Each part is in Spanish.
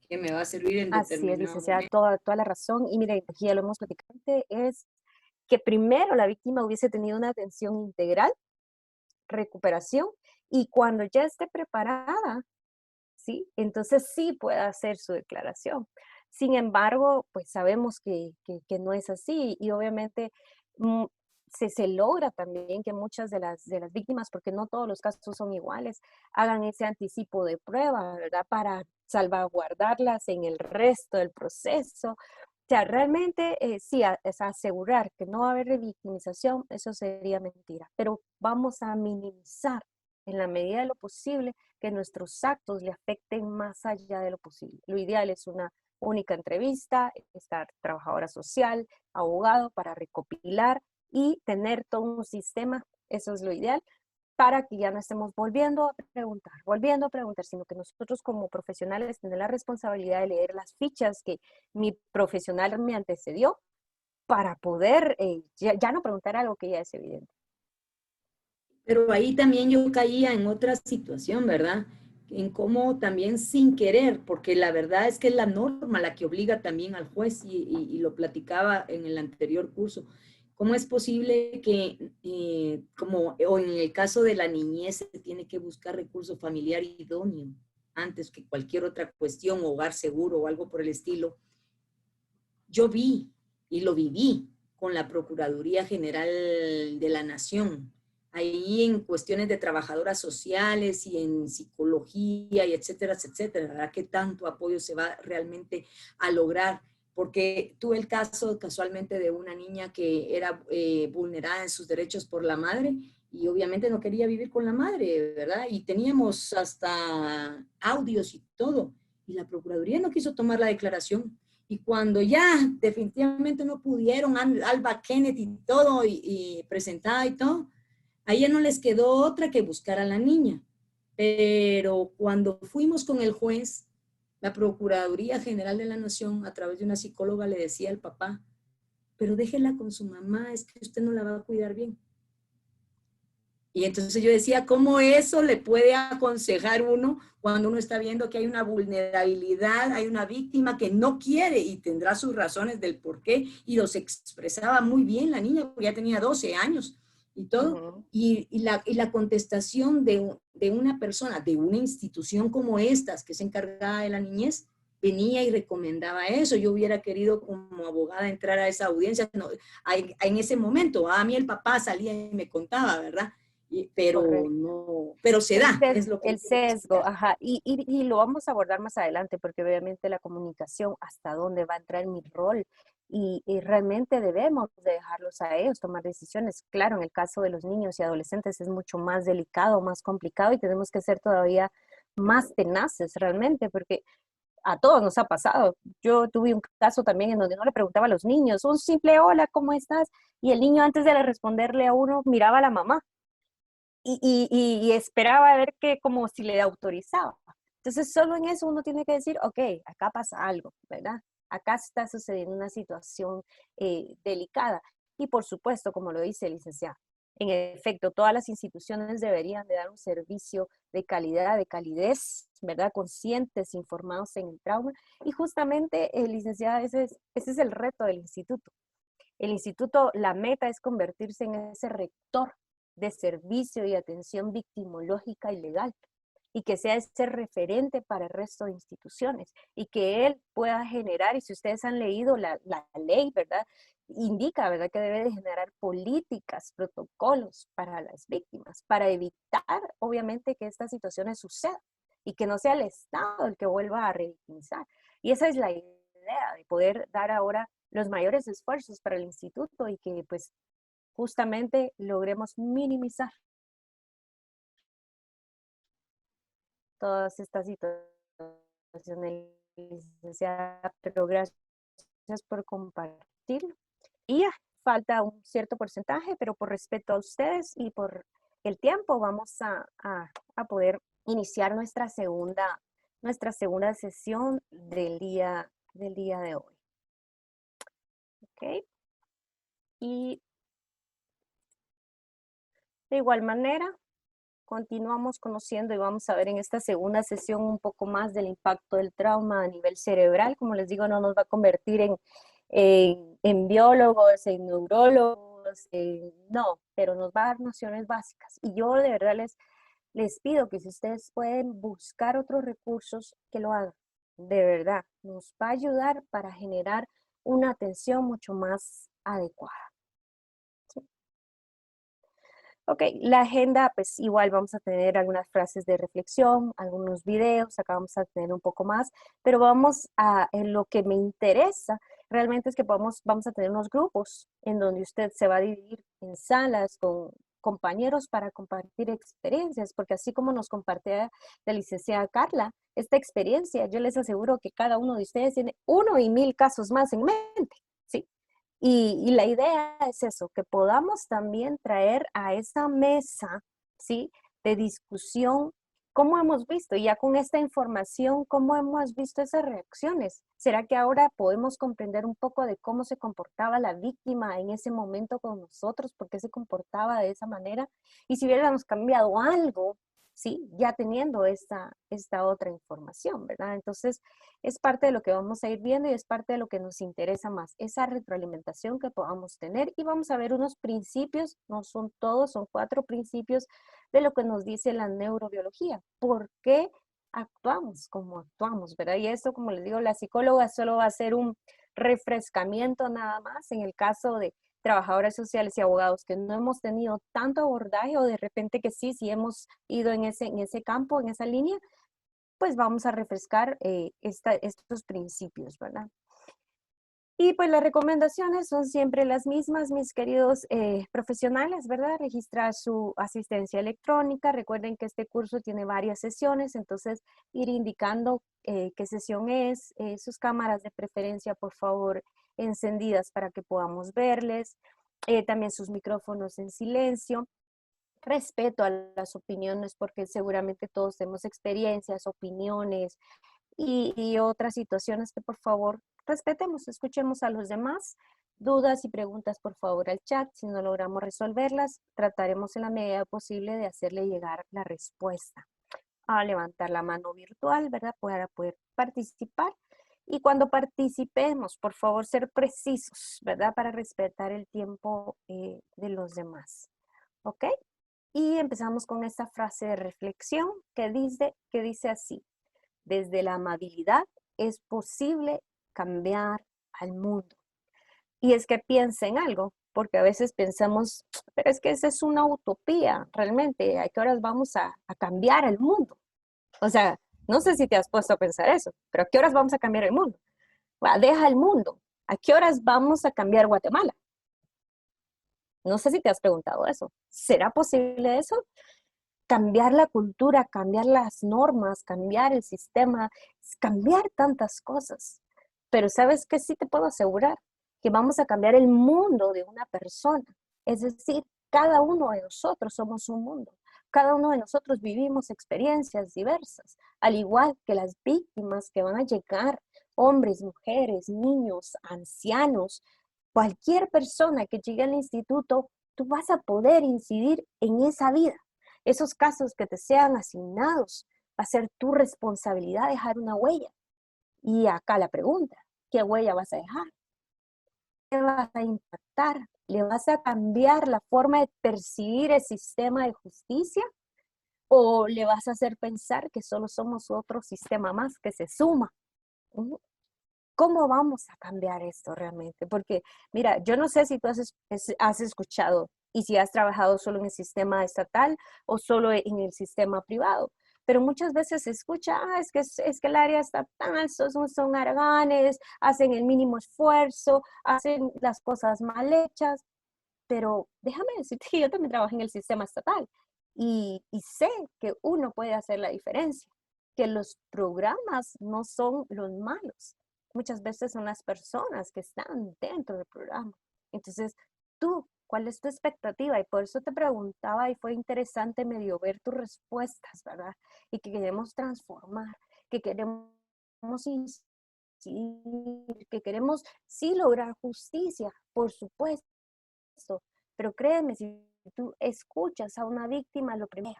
que me va a servir en Así es, determinado licenciada, momento. toda la razón. Y mire, aquí ya lo hemos platicado, es que primero la víctima hubiese tenido una atención integral, recuperación, y cuando ya esté preparada, ¿sí? Entonces sí puede hacer su declaración. Sin embargo, pues sabemos que no es así y obviamente mm, se logra también que muchas de las víctimas, porque no todos los casos son iguales, hagan ese anticipo de prueba, ¿verdad? Para salvaguardarlas en el resto del proceso. O sea, realmente sí, es asegurar que no va a haber revictimización, eso sería mentira, pero vamos a minimizar en la medida de lo posible que nuestros actos le afecten más allá de lo posible. Lo ideal es una única entrevista, estar trabajadora social, abogado para recopilar y tener todo un sistema, eso es lo ideal, para que ya no estemos volviendo a preguntar, sino que nosotros como profesionales tenemos la responsabilidad de leer las fichas que mi profesional me antecedió para poder ya no preguntar algo que ya es evidente. Pero ahí también yo caía en otra situación, ¿verdad? En cómo también sin querer, porque la verdad es que es la norma la que obliga también al juez, y lo platicaba en el anterior curso. ¿Cómo es posible que, como o en el caso de la niñez, se tiene que buscar recurso familiar idóneo antes que cualquier otra cuestión, hogar seguro o algo por el estilo? Yo vi y lo viví con la Procuraduría General de la Nación, ahí en cuestiones de trabajadoras sociales y en psicología y etcétera, etcétera, ¿verdad? ¿Qué tanto apoyo se va realmente a lograr? Porque tuve el caso casualmente de una niña que era vulnerada en sus derechos por la madre y obviamente no quería vivir con la madre, ¿verdad? Y teníamos hasta audios y todo. Y la Procuraduría no quiso tomar la declaración. Y cuando ya definitivamente no pudieron, Alba Kenneth y todo, y presentada y todo, a ella no les quedó otra que buscar a la niña. Pero cuando fuimos con el juez, la Procuraduría General de la Nación, a través de una psicóloga, le decía al papá, pero déjela con su mamá, es que usted no la va a cuidar bien. Y entonces yo decía, ¿cómo eso le puede aconsejar uno cuando uno está viendo que hay una vulnerabilidad, hay una víctima que no quiere y tendrá sus razones del por qué? Y los expresaba muy bien la niña, porque ya tenía 12 años y todo. Ujú. Y la contestación de una persona, de una institución como estas, que es encargada de la niñez, venía y recomendaba eso. Yo hubiera querido como abogada entrar a esa audiencia. No, en ese momento, a mí el papá salía y me contaba, ¿verdad? Pero Correcto. no, pero se da, es lo que El le quiero sesgo, explicar. ajá, y lo vamos a abordar más adelante, porque obviamente la comunicación, hasta dónde va a entrar mi rol, y realmente debemos de dejarlos a ellos tomar decisiones. Claro, en el caso de los niños y adolescentes es mucho más delicado, más complicado, y tenemos que ser todavía más tenaces realmente, porque a todos nos ha pasado. Yo tuve un caso también en donde no le preguntaba a los niños, un simple hola, ¿cómo estás? Y el niño antes de responderle a uno miraba a la mamá y esperaba a ver que como si le autorizaba. Entonces, solo en eso uno tiene que decir, ok, acá pasa algo, ¿verdad? Acá está sucediendo una situación delicada. Y por supuesto, como lo dice el licenciado, en efecto, todas las instituciones deberían de dar un servicio de calidad, de calidez, ¿verdad? Conscientes, informados en el trauma. Y justamente, licenciada, ese es el reto del instituto. El instituto, la meta es convertirse en ese rector de servicio y atención victimológica y legal, y que sea ese referente para el resto de instituciones, y que él pueda generar, y si ustedes han leído la ley, ¿verdad? Indica, ¿verdad?, que debe de generar políticas, protocolos para las víctimas, para evitar, obviamente, que estas situaciones sucedan y que no sea el Estado el que vuelva a revictimizar. Y esa es la idea de poder dar ahora los mayores esfuerzos para el instituto y que pues justamente logremos minimizar todas estas situaciones, licenciada, pero gracias por compartirlo. Y ya, falta un cierto porcentaje, pero por respeto a ustedes y por el tiempo, vamos a poder iniciar nuestra segunda sesión del día de hoy. ¿Ok? Y de igual manera, continuamos conociendo y vamos a ver en esta segunda sesión un poco más del impacto del trauma a nivel cerebral. Como les digo, no nos va a convertir en biólogos, en neurólogos, no, pero nos va a dar nociones básicas. Y yo de verdad les pido que si ustedes pueden buscar otros recursos, que lo hagan. De verdad, nos va a ayudar para generar una atención mucho más adecuada. Ok, la agenda, pues igual vamos a tener algunas frases de reflexión, algunos videos, acá vamos a tener un poco más, pero en lo que me interesa realmente es que vamos a tener unos grupos en donde usted se va a dividir en salas con compañeros para compartir experiencias, porque así como nos comparte la licenciada Carla, esta experiencia, yo les aseguro que cada uno de ustedes tiene 1 y 1000 casos más en mente, ¿sí? Y la idea es eso, que podamos también traer a esa mesa, ¿sí? De discusión, cómo hemos visto, y ya con esta información, cómo hemos visto esas reacciones. ¿Será que ahora podemos comprender un poco de cómo se comportaba la víctima en ese momento con nosotros? ¿Por qué se comportaba de esa manera? Y si hubiéramos cambiado algo, ¿sí? Ya teniendo esta otra información, ¿verdad? Entonces, es parte de lo que vamos a ir viendo y es parte de lo que nos interesa más, esa retroalimentación que podamos tener, y vamos a ver unos principios, no son todos, son 4 principios de lo que nos dice la neurobiología. ¿Por qué actuamos como actuamos, verdad? Y eso, como les digo, la psicóloga solo va a hacer un refrescamiento nada más en el caso de trabajadores sociales y abogados que no hemos tenido tanto abordaje, o de repente que sí hemos ido en ese campo, en esa línea, pues vamos a refrescar estos principios, ¿verdad? Y pues las recomendaciones son siempre las mismas, mis queridos profesionales, ¿verdad? Registrar su asistencia electrónica. Recuerden que este curso tiene varias sesiones, entonces ir indicando qué sesión es, sus cámaras de preferencia, por favor, encendidas para que podamos verles, también sus micrófonos en silencio. Respeto a las opiniones, porque seguramente todos tenemos experiencias, opiniones y otras situaciones que por favor respetemos, escuchemos a los demás. Dudas y preguntas por favor al chat. Si no logramos resolverlas, trataremos en la medida posible de hacerle llegar la respuesta. A levantar la mano virtual, ¿verdad? Para poder participar. Y cuando participemos, por favor, ser precisos, ¿verdad? Para respetar el tiempo de los demás. ¿Ok? Y empezamos con esta frase de reflexión que dice así: desde la amabilidad es posible cambiar al mundo. Y es que piensa en algo, porque a veces pensamos, pero es que esa es una utopía, realmente, ¿a qué horas vamos a cambiar el mundo? O sea, no sé si te has puesto a pensar eso, pero ¿a qué horas vamos a cambiar el mundo? Deja el mundo. ¿A qué horas vamos a cambiar Guatemala? No sé si te has preguntado eso. ¿Será posible eso? Cambiar la cultura, cambiar las normas, cambiar el sistema, cambiar tantas cosas. Pero ¿sabes qué? Sí te puedo asegurar que vamos a cambiar el mundo de una persona. Es decir, cada uno de nosotros somos un mundo. Cada uno de nosotros vivimos experiencias diversas, al igual que las víctimas que van a llegar, hombres, mujeres, niños, ancianos, cualquier persona que llegue al instituto, tú vas a poder incidir en esa vida. Esos casos que te sean asignados, va a ser tu responsabilidad dejar una huella. Y acá la pregunta, ¿qué huella vas a dejar? ¿Qué vas a impactar? ¿Le vas a cambiar la forma de percibir el sistema de justicia? ¿O le vas a hacer pensar que solo somos otro sistema más que se suma? ¿Cómo vamos a cambiar esto realmente? Porque, mira, yo no sé si tú has escuchado y si has trabajado solo en el sistema estatal o solo en el sistema privado, pero muchas veces se escucha, es que el área estatal son haraganes, hacen el mínimo esfuerzo, hacen las cosas mal hechas, pero déjame decirte que yo también trabajo en el sistema estatal y sé que uno puede hacer la diferencia, que los programas no son los malos, muchas veces son las personas que están dentro del programa. Entonces, tú, ¿cuál es tu expectativa? Y por eso te preguntaba y fue interesante medio ver tus respuestas, ¿verdad? Y que queremos transformar, que queremos incidir, que queremos sí lograr justicia, por supuesto, pero créeme, si tú escuchas a una víctima, lo primero,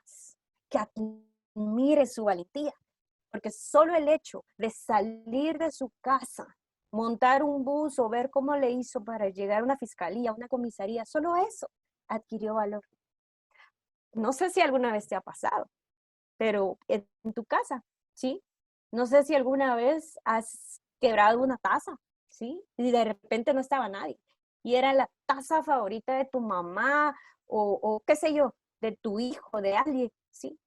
que admire su valentía, porque solo el hecho de salir de su casa, montar un bus o ver cómo le hizo para llegar a una fiscalía, a una comisaría, solo eso adquirió valor. No sé si alguna vez te ha pasado, pero en tu casa, ¿sí? No sé si alguna vez has quebrado una taza, ¿sí? Y de repente no estaba nadie. Y era la taza favorita de tu mamá o qué sé yo, de tu hijo, de alguien, ¿sí?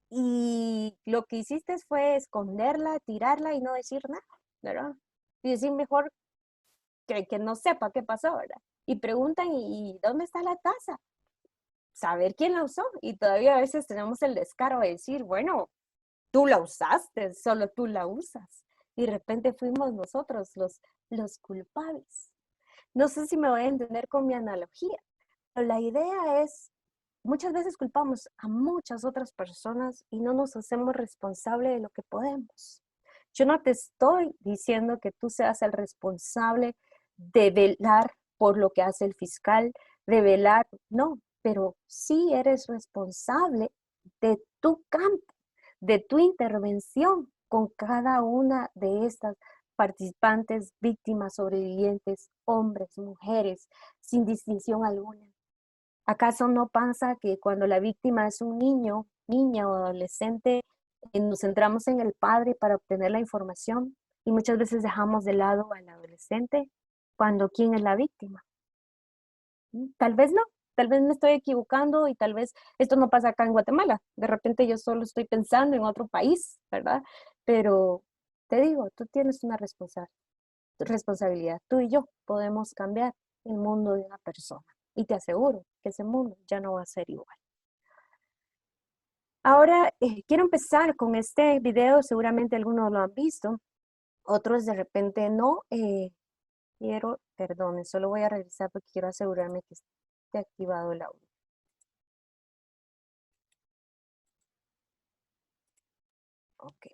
Y lo que hiciste fue esconderla, tirarla y no decir nada, ¿verdad? Y decir mejor que no sepa qué pasó, ¿verdad? Y preguntan, ¿y dónde está la taza? Saber quién la usó. Y todavía a veces tenemos el descaro de decir, bueno, tú la usaste, solo tú la usas. Y de repente fuimos nosotros los culpables. No sé si me voy a entender con mi analogía, pero la idea es, muchas veces culpamos a muchas otras personas y no nos hacemos responsables de lo que podemos. Yo no te estoy diciendo que tú seas el responsable de velar por lo que hace el fiscal, de velar, no, pero sí eres responsable de tu campo, de tu intervención con cada una de estas participantes, víctimas, sobrevivientes, hombres, mujeres, sin distinción alguna. ¿Acaso no pasa que cuando la víctima es un niño, niña o adolescente, nos centramos en el padre para obtener la información y muchas veces dejamos de lado al adolescente cuando quién es la víctima? Tal vez no, tal vez me estoy equivocando y tal vez esto no pasa acá en Guatemala. De repente yo solo estoy pensando en otro país, ¿verdad? Pero te digo, tú tienes una responsabilidad. Tú y yo podemos cambiar el mundo de una persona. Y te aseguro que ese mundo ya no va a ser igual. Ahora, quiero empezar con este video. Seguramente algunos lo han visto. Otros de repente no. Perdón, solo voy a regresar porque quiero asegurarme que esté activado el audio. Ok.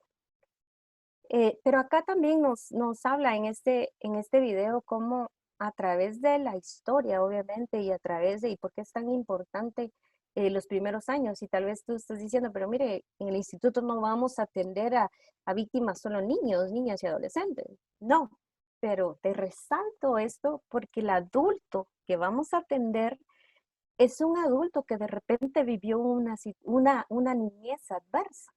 Pero acá también nos habla en este video cómo a través de la historia, obviamente, y a través de, y por qué es tan importante los primeros años. Y tal vez tú estás diciendo, pero mire, en el instituto no vamos a atender a víctimas solo niños, niñas y adolescentes. No, pero te resalto esto porque el adulto que vamos a atender es un adulto que de repente vivió una niñez adversa,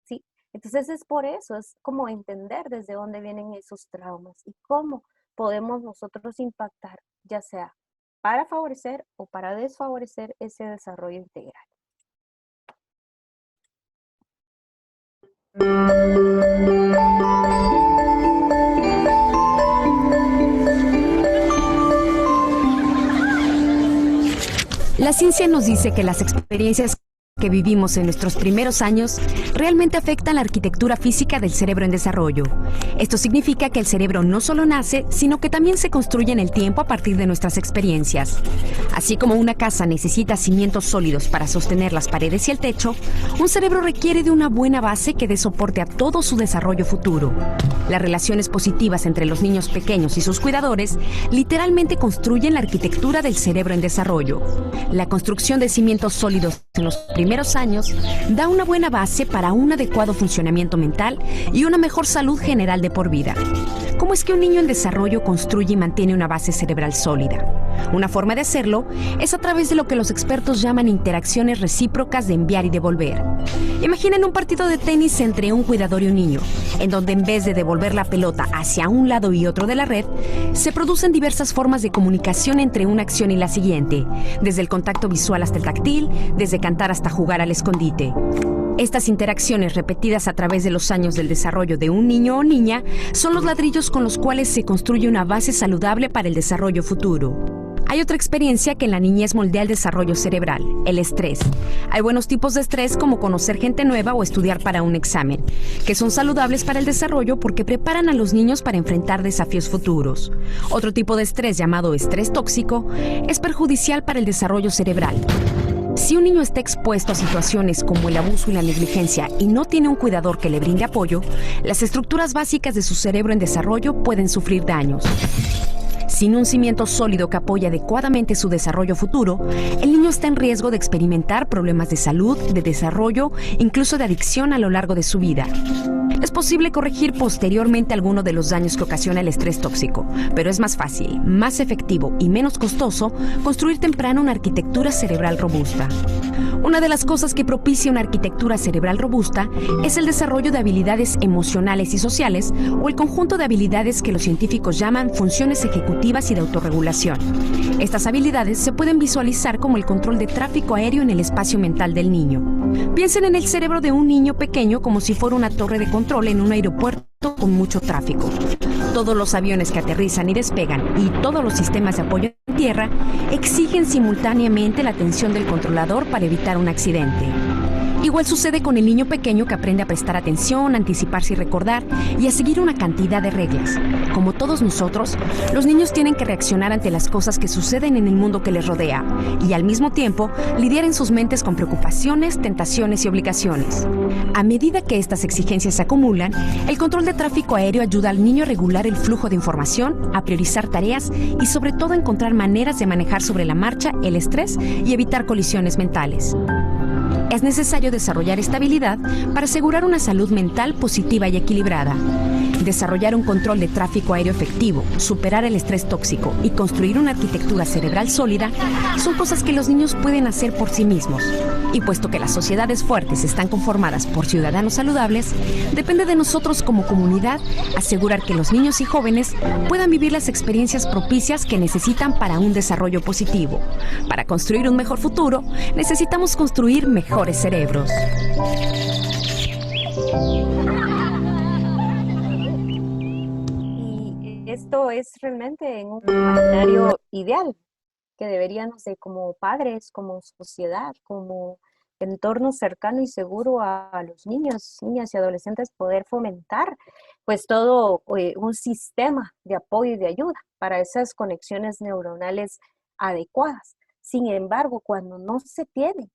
¿sí? Entonces es por eso, es como entender desde dónde vienen esos traumas y cómo podemos nosotros impactar, ya sea para favorecer o para desfavorecer ese desarrollo integral. La ciencia nos dice que las experiencias que vivimos en nuestros primeros años realmente afectan la arquitectura física del cerebro en desarrollo. Esto significa que el cerebro no solo nace, sino que también se construye en el tiempo a partir de nuestras experiencias. Así como una casa necesita cimientos sólidos para sostener las paredes y el techo, un cerebro requiere de una buena base que dé soporte a todo su desarrollo futuro. Las relaciones positivas entre los niños pequeños y sus cuidadores literalmente construyen la arquitectura del cerebro en desarrollo. La construcción de cimientos sólidos en los primeros años da una buena base para un adecuado funcionamiento mental y una mejor salud general de por vida. ¿Cómo es que un niño en desarrollo construye y mantiene una base cerebral sólida? Una forma de hacerlo es a través de lo que los expertos llaman interacciones recíprocas de enviar y devolver. Imaginen un partido de tenis entre un cuidador y un niño, en donde en vez de devolver la pelota hacia un lado y otro de la red, se producen diversas formas de comunicación entre una acción y la siguiente, desde el contacto visual hasta el táctil, desde cantar hasta jugar al escondite. Estas interacciones repetidas a través de los años del desarrollo de un niño o niña son los ladrillos con los cuales se construye una base saludable para el desarrollo futuro. Hay otra experiencia que en la niñez moldea el desarrollo cerebral, el estrés. Hay buenos tipos de estrés como conocer gente nueva o estudiar para un examen, que son saludables para el desarrollo porque preparan a los niños para enfrentar desafíos futuros. Otro tipo de estrés, llamado estrés tóxico, es perjudicial para el desarrollo cerebral. Si un niño está expuesto a situaciones como el abuso y la negligencia y no tiene un cuidador que le brinde apoyo, las estructuras básicas de su cerebro en desarrollo pueden sufrir daños. Sin un cimiento sólido que apoye adecuadamente su desarrollo futuro, el niño está en riesgo de experimentar problemas de salud, de desarrollo, incluso de adicción a lo largo de su vida. Es posible corregir posteriormente alguno de los daños que ocasiona el estrés tóxico, pero es más fácil, más efectivo y menos costoso construir temprano una arquitectura cerebral robusta. Una de las cosas que propicia una arquitectura cerebral robusta es el desarrollo de habilidades emocionales y sociales, o el conjunto de habilidades que los científicos llaman funciones ejecutivas y de autorregulación. Estas habilidades se pueden visualizar como el control de tráfico aéreo en el espacio mental del niño. Piensen en el cerebro de un niño pequeño como si fuera una torre de control en un aeropuerto con mucho tráfico. Todos los aviones que aterrizan y despegan y todos los sistemas de apoyo en tierra exigen simultáneamente la atención del controlador para evitar un accidente. Igual sucede con el niño pequeño que aprende a prestar atención, a anticiparse y recordar, y a seguir una cantidad de reglas. Como todos nosotros, los niños tienen que reaccionar ante las cosas que suceden en el mundo que les rodea, y al mismo tiempo lidiar en sus mentes con preocupaciones, tentaciones y obligaciones. A medida que estas exigencias se acumulan, el control de tráfico aéreo ayuda al niño a regular el flujo de información, a priorizar tareas y sobre todo a encontrar maneras de manejar sobre la marcha el estrés y evitar colisiones mentales. Es necesario desarrollar esta habilidad para asegurar una salud mental positiva y equilibrada. Desarrollar un control de tráfico aéreo efectivo, superar el estrés tóxico y construir una arquitectura cerebral sólida son cosas que los niños pueden hacer por sí mismos. Y puesto que las sociedades fuertes están conformadas por ciudadanos saludables, depende de nosotros como comunidad asegurar que los niños y jóvenes puedan vivir las experiencias propicias que necesitan para un desarrollo positivo. Para construir un mejor futuro, necesitamos construir mejores cerebros. Y esto es realmente en un imaginario ideal que deberíamos de, como padres, como sociedad, como entorno cercano y seguro a los niños, niñas y adolescentes, poder fomentar pues todo un sistema de apoyo y de ayuda para esas conexiones neuronales adecuadas. Sin embargo, cuando no se tiene,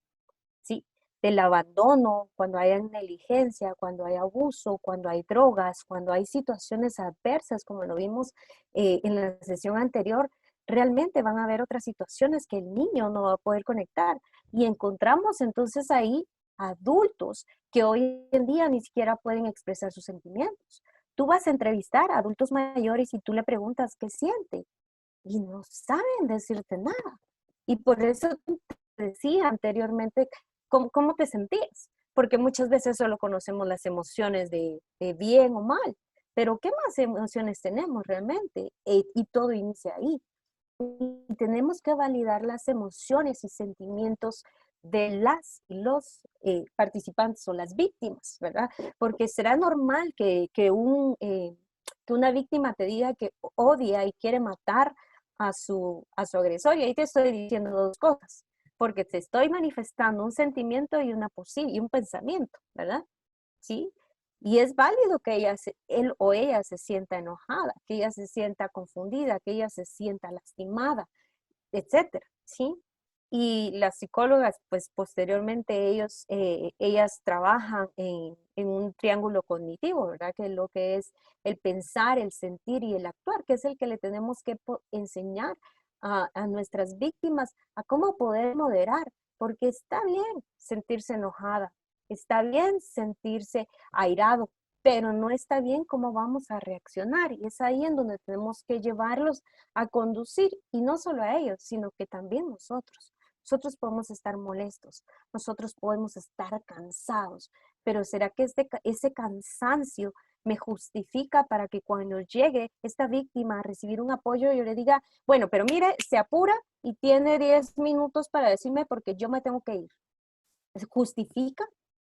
¿sí?, del abandono, cuando hay negligencia, cuando hay abuso, cuando hay drogas, cuando hay situaciones adversas, como lo vimos en la sesión anterior, realmente van a haber otras situaciones que el niño no va a poder conectar. Y encontramos entonces ahí adultos que hoy en día ni siquiera pueden expresar sus sentimientos. Tú vas a entrevistar a adultos mayores y tú le preguntas qué siente y no saben decirte nada. Y por eso te decía anteriormente, ¿cómo te sentías? Porque muchas veces solo conocemos las emociones de bien o mal, pero ¿qué más emociones tenemos realmente? Y todo inicia ahí. Y tenemos que validar las emociones y sentimientos de las y los participantes o las víctimas, ¿verdad? Porque será normal que una víctima te diga que odia y quiere matar a su agresor. Y ahí te estoy diciendo dos cosas, porque te estoy manifestando un sentimiento y un pensamiento, ¿verdad? ¿Sí? Y es válido que él o ella se sienta enojada, que ella se sienta confundida, que ella se sienta lastimada, etcétera, ¿sí? Y las psicólogas, pues posteriormente ellas trabajan en un triángulo cognitivo, ¿verdad? Que es lo que es el pensar, el sentir y el actuar, que es el que le tenemos que enseñar a nuestras víctimas a cómo poder moderar, porque está bien sentirse enojada, está bien sentirse airado, pero no está bien cómo vamos a reaccionar. Y es ahí en donde tenemos que llevarlos a conducir, y no solo a ellos, sino que también nosotros. Nosotros podemos estar molestos, nosotros podemos estar cansados, pero ¿será que ese cansancio me justifica para que cuando llegue esta víctima a recibir un apoyo, yo le diga, bueno, pero mire, se apura y tiene 10 minutos para decirme porque yo me tengo que ir? ¿Justifica?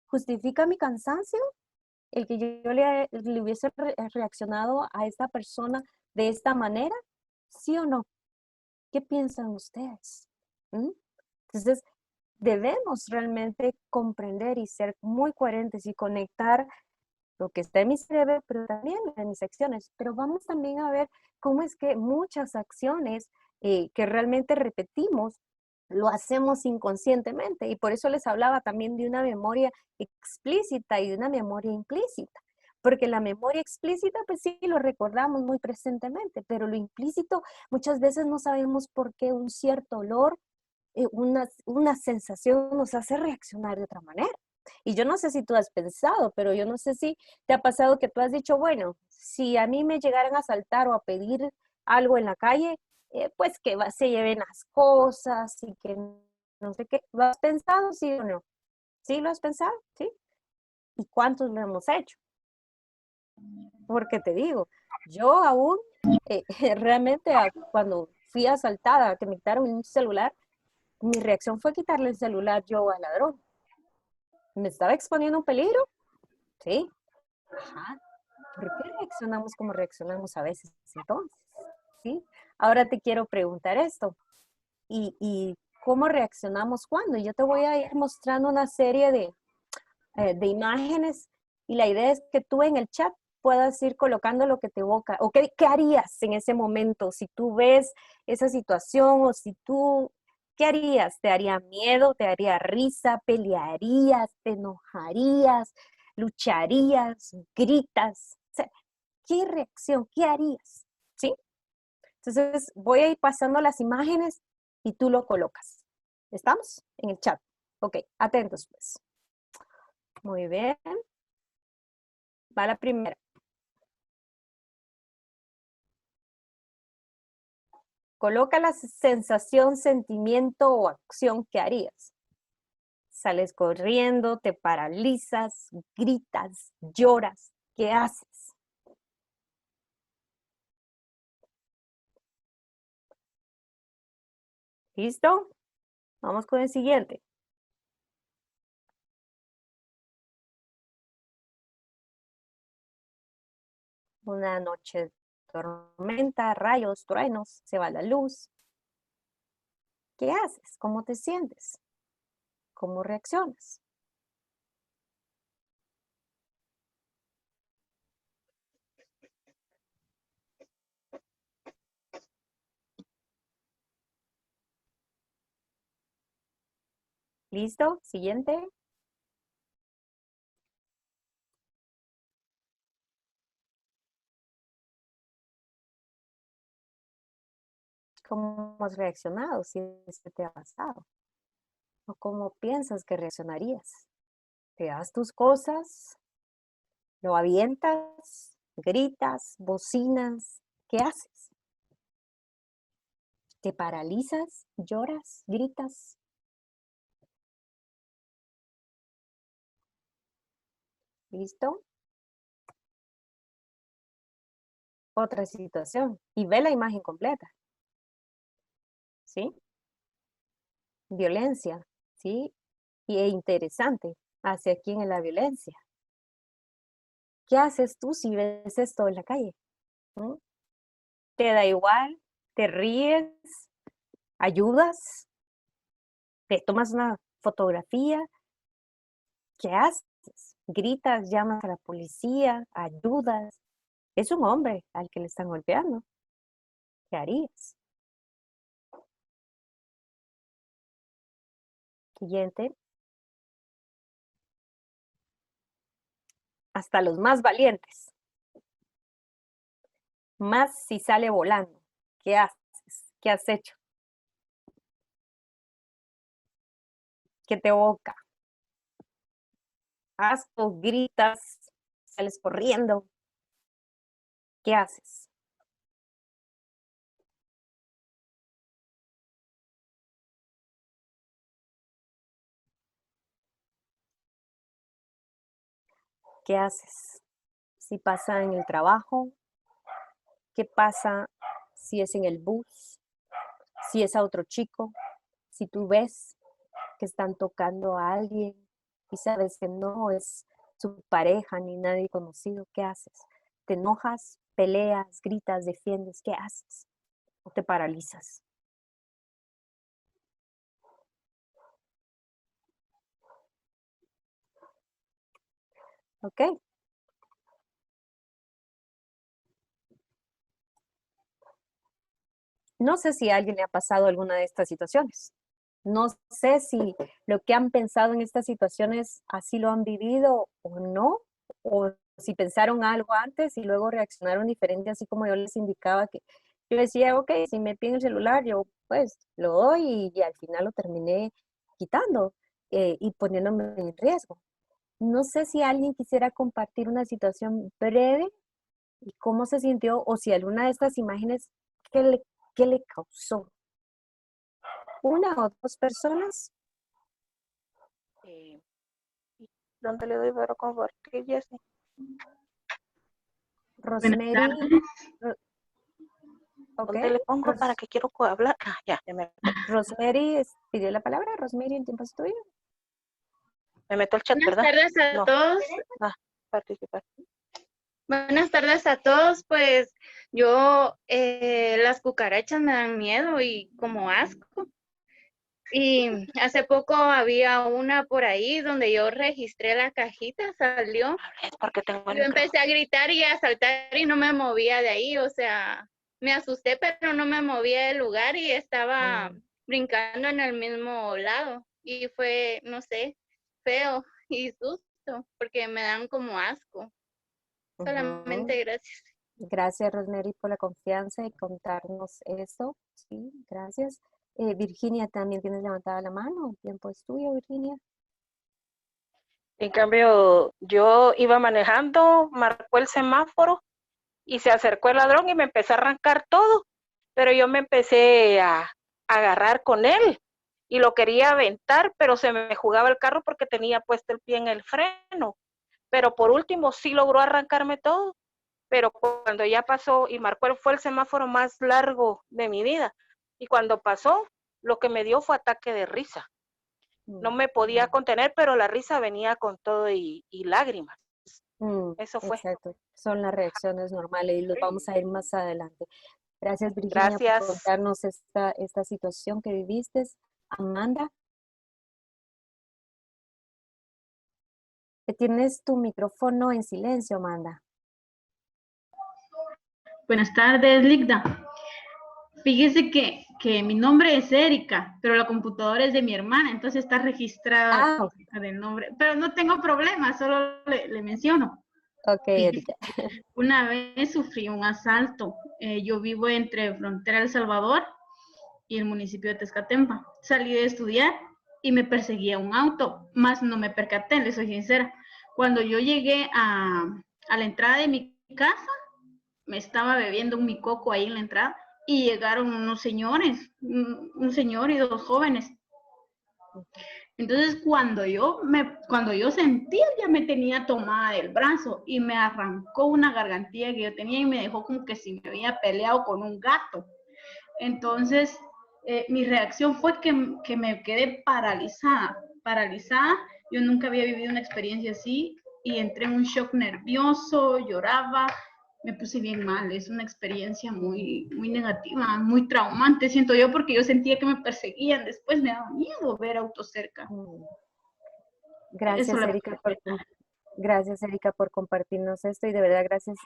¿Justifica mi cansancio? El que yo le hubiese reaccionado a esta persona de esta manera, ¿sí o no? ¿Qué piensan ustedes? Entonces, debemos realmente comprender y ser muy coherentes y conectar lo que está en mi cerebro, pero también en mis acciones. Pero vamos también a ver cómo es que muchas acciones que realmente repetimos, lo hacemos inconscientemente. Y por eso les hablaba también de una memoria explícita y de una memoria implícita. Porque la memoria explícita, pues sí, lo recordamos muy presentemente, pero lo implícito muchas veces no sabemos por qué un cierto olor, una sensación nos hace reaccionar de otra manera. Y yo no sé si tú has pensado, pero yo no sé si te ha pasado que tú has dicho, bueno, si a mí me llegaran a asaltar o a pedir algo en la calle, pues que se lleven las cosas y que no sé qué. ¿Lo has pensado, sí o no? ¿Sí lo has pensado? ¿Sí? ¿Y cuántos lo hemos hecho? Porque te digo, yo aún realmente cuando fui asaltada, que me quitaron un celular, mi reacción fue quitarle el celular yo al ladrón. ¿Me estaba exponiendo a un peligro? Sí. Ajá. ¿Por qué reaccionamos como reaccionamos a veces entonces? ¿Sí? Ahora te quiero preguntar esto. ¿Y cómo reaccionamos cuando? Yo te voy a ir mostrando una serie de imágenes y la idea es que tú en el chat puedas ir colocando lo que te evoca o qué harías en ese momento si tú ves esa situación o si tú, ¿qué harías? ¿Te haría miedo? ¿Te haría risa? ¿Pelearías? ¿Te enojarías? ¿Lucharías? ¿Gritas? O sea, ¿qué reacción? ¿Qué harías? ¿Sí? Entonces voy a ir pasando las imágenes y tú lo colocas. ¿Estamos? En el chat. Ok, atentos pues. Muy bien. Va la primera. Coloca la sensación, sentimiento o acción que harías. Sales corriendo, te paralizas, gritas, lloras. ¿Qué haces? ¿Listo? Vamos con el siguiente. Una noche de tormenta, rayos, truenos, se va la luz. ¿Qué haces? ¿Cómo te sientes? ¿Cómo reaccionas? ¿Listo? Siguiente. ¿Cómo has reaccionado si eso te ha pasado? ¿O cómo piensas que reaccionarías? ¿Te das tus cosas? ¿Lo avientas? ¿Gritas? ¿Bocinas? ¿Qué haces? ¿Te paralizas? ¿Lloras? ¿Gritas? ¿Listo? Otra situación. Y ve la imagen completa. ¿Sí? Violencia. ¿Sí? Y es interesante. ¿Hacia quién es la violencia? ¿Qué haces tú si ves esto en la calle? ¿Mm? ¿Te da igual? ¿Te ríes? ¿Ayudas? ¿Te tomas una fotografía? ¿Qué haces? ¿Gritas? ¿Llamas a la policía? ¿Ayudas? Es un hombre al que le están golpeando. ¿Qué harías? Siguiente. Hasta los más valientes. Más si sale volando. ¿Qué haces? ¿Qué has hecho? ¿Qué te evoca? Asco, gritas, sales corriendo. ¿Qué haces? ¿Qué haces? Si pasa en el trabajo, ¿qué pasa si es en el bus? Si es a otro chico, si tú ves que están tocando a alguien y sabes que no es su pareja ni nadie conocido, ¿qué haces? ¿Te enojas, peleas, gritas, defiendes? ¿Qué haces? ¿O te paralizas? ¿Ok? No sé si a alguien le ha pasado alguna de estas situaciones. No sé si lo que han pensado en estas situaciones así lo han vivido o no, o si pensaron algo antes y luego reaccionaron diferente, así como yo les indicaba que yo decía, ok, si me piden el celular, yo pues lo doy y al final lo terminé quitando y poniéndome en riesgo. No sé si alguien quisiera compartir una situación breve y cómo se sintió o si alguna de estas imágenes, qué le causó. ¿Una o dos personas? ¿Dónde le doy para compartir, Jessie? Rosemary. Okay. ¿Dónde le pongo para que quiero hablar? Ah, ya me meto. Rosemary pidió la palabra. Rosemary, el tiempo es tuyo. Me meto al chat, ¿verdad? Buenas tardes a todos. Participar. Buenas tardes a todos. Pues yo, las cucarachas me dan miedo y como asco. Y hace poco había una por ahí donde yo registré la cajita, salió. Es porque tengo Yo empecé a gritar y a saltar y no me movía de ahí. O sea, me asusté, pero no me movía del lugar y estaba brincando en el mismo lado. Y fue, no sé, feo y susto, porque me dan como asco. Solamente gracias. Gracias, Rosemary, por la confianza y contarnos eso. Sí, gracias. Virginia, también tienes levantada la mano. El tiempo es tuyo, Virginia. En cambio, yo iba manejando, marcó el semáforo y se acercó el ladrón y me empezó a arrancar todo. Pero yo me empecé a agarrar con él y lo quería aventar, pero se me jugaba el carro porque tenía puesto el pie en el freno. Pero por último sí logró arrancarme todo. Pero cuando ya pasó y marcó, fue el semáforo más largo de mi vida. Y cuando pasó, lo que me dio fue ataque de risa. No me podía contener, pero la risa venía con todo y lágrimas. Eso fue. Exacto, son las reacciones normales y los vamos a ir más adelante. Gracias, Virginia, por contarnos esta situación que viviste. Amanda. Tienes tu micrófono en silencio, Amanda. Buenas tardes, Ligda. Fíjese que mi nombre es Erika, pero la computadora es de mi hermana, entonces está registrada el nombre. Pero no tengo problema, solo le menciono. Ok, Erika. Una vez sufrí un asalto. Yo vivo entre Frontera El Salvador y el municipio de Tezcatempa. Salí de estudiar y me perseguía un auto, más no me percaté, le soy sincera. Cuando yo llegué a la entrada de mi casa, me estaba bebiendo un micoco ahí en la entrada y llegaron unos señores, un señor y dos jóvenes. Entonces cuando yo sentí, ya me tenía tomada del brazo y me arrancó una gargantilla que yo tenía y me dejó como que si me había peleado con un gato. Entonces mi reacción fue que me quedé paralizada. Yo nunca había vivido una experiencia así y entré en un shock nervioso, lloraba, me puse bien mal. Es una experiencia muy, muy negativa, muy traumante, siento yo, porque yo sentía que me perseguían. Después me daba miedo ver autos cerca. Gracias, Erika, por compartirnos esto y de verdad gracias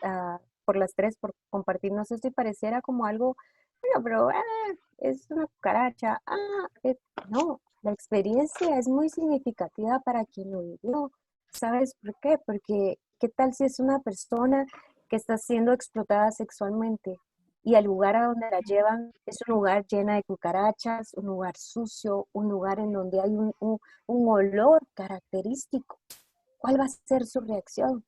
por las tres por compartirnos esto y pareciera como algo, bueno, pero es una cucaracha. No, la experiencia es muy significativa para quien lo vivió. ¿Sabes por qué? Porque ¿qué tal si es una persona que está siendo explotada sexualmente y el lugar a donde la llevan es un lugar lleno de cucarachas, un lugar sucio, un lugar en donde hay un olor característico? ¿Cuál va a ser su reacción?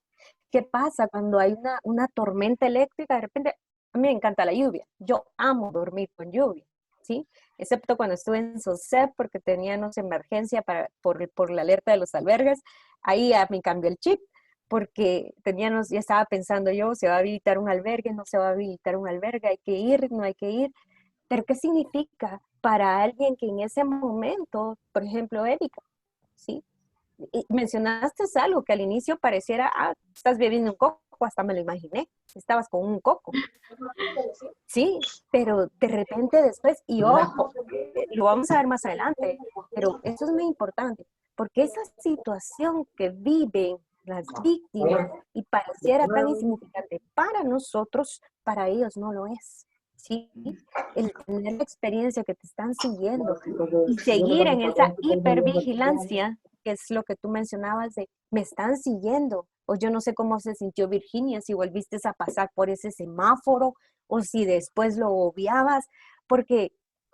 ¿Qué pasa cuando hay una tormenta eléctrica? De repente, a mí me encanta la lluvia. Yo amo dormir con lluvia, ¿sí? Excepto cuando estuve en SOSEP porque teníamos emergencia por la alerta de los albergues. Ahí ya me cambió el chip porque ya estaba pensando yo, ¿se va a habilitar un albergue? ¿No se va a habilitar un albergue? ¿Hay que ir? ¿No hay que ir? Pero ¿qué significa para alguien que en ese momento, por ejemplo, Erika, ¿sí? Y mencionaste algo que al inicio pareciera, estás bebiendo un coco, hasta me lo imaginé, estabas con un coco. Sí, pero de repente después, y ojo, lo vamos a ver más adelante, pero esto es muy importante, porque esa situación que viven las víctimas y pareciera tan insignificante para nosotros, para ellos no lo es. ¿Sí? El tener la experiencia que te están siguiendo y seguir en esa hipervigilancia, que es lo que tú mencionabas de me están siguiendo, o yo no sé cómo se sintió Virginia, si volviste a pasar por ese semáforo o si después lo obviabas, porque